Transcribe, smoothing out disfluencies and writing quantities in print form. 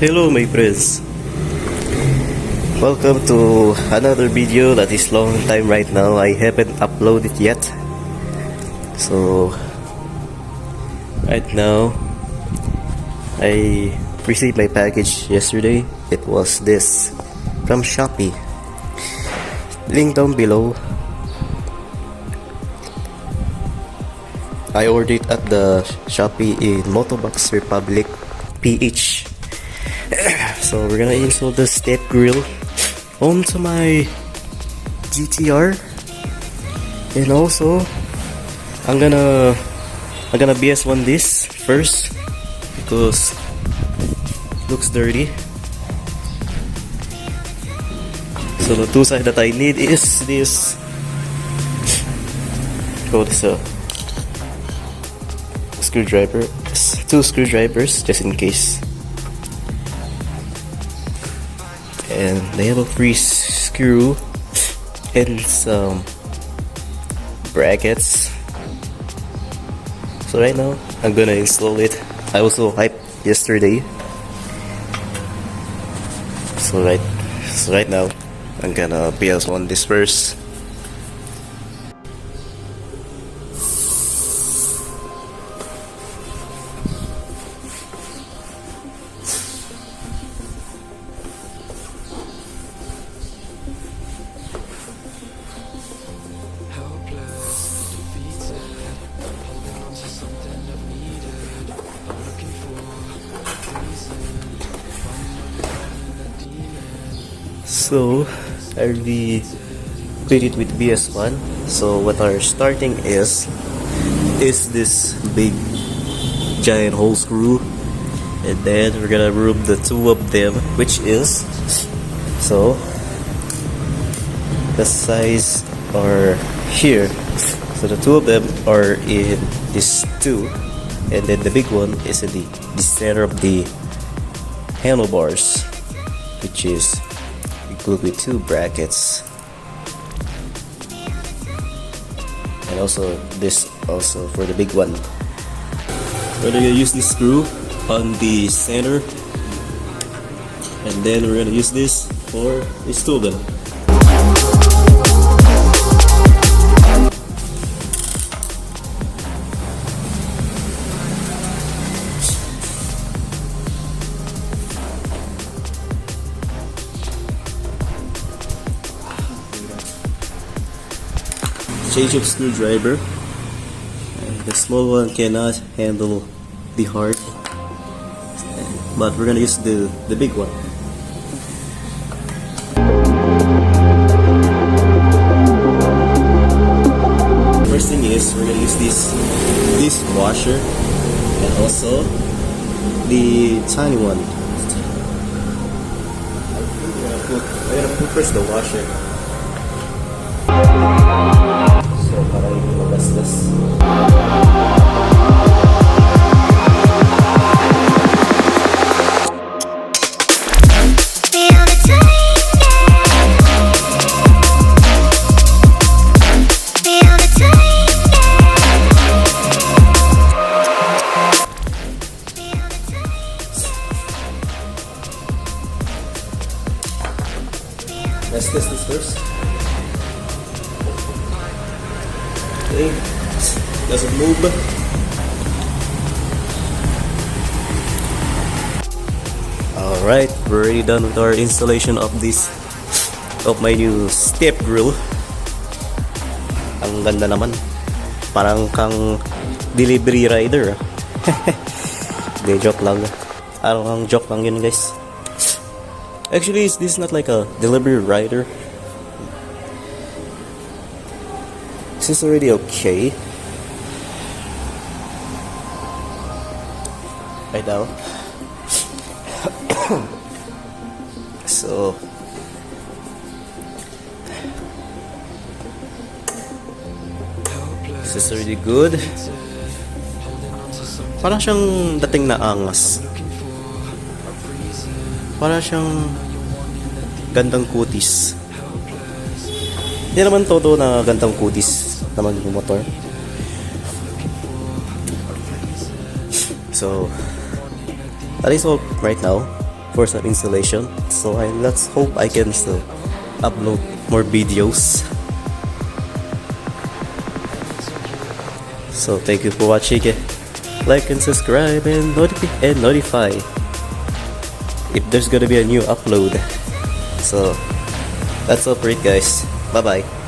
Hello my friends, welcome to another video that is long time right now. I haven't uploaded yet. So right now I received my package yesterday. It was this from Shopee. Link down below. I ordered at the Shopee in Motobox Republic PH. So we're gonna install the step grill onto my GTR, and also I'm gonna BS1 this first because it looks dirty. So the two sides that I need is this. This screwdriver, two screwdrivers just in case. And they have a free screw and some brackets. So right now I'm gonna install it. I was so hyped yesterday. So right now I'm gonna BS1 this first. So I already completed with BS1. So what our starting is this big giant hole screw, and then we're gonna remove the two of them, which is, so the size are here. So the two of them are in this two, and then the big one is in the center of the handlebars, which is glued with two brackets. And also this also for the big one. We're gonna use this screw on the center, and then we're gonna use this for these two of them. Change of screwdriver. The small one cannot handle the hard, but we're gonna use the big one. First thing is we're gonna use this washer and also the tiny one. I'm gonna put first the washer. Para hindi magasgas. Let's test this first. Okay, doesn't move. Alright, we're already done with our installation of my new step grill. Ang ganda naman, parang kang delivery rider. Hindi, joke lang. Parang joke lang yun, guys. Actually, this is not like a delivery rider. This is already okay right now. So this is already good. Parang siyang dating na angas. Parang siyang gandang kutis. Hindi naman todo na gandang kutis naman yung motor. So that is all right now. for some installation. So let's hope I can still upload more videos. So thank you for watching. Like and subscribe and notify if there's gonna be a new upload. So that's all for it, guys. Bye bye.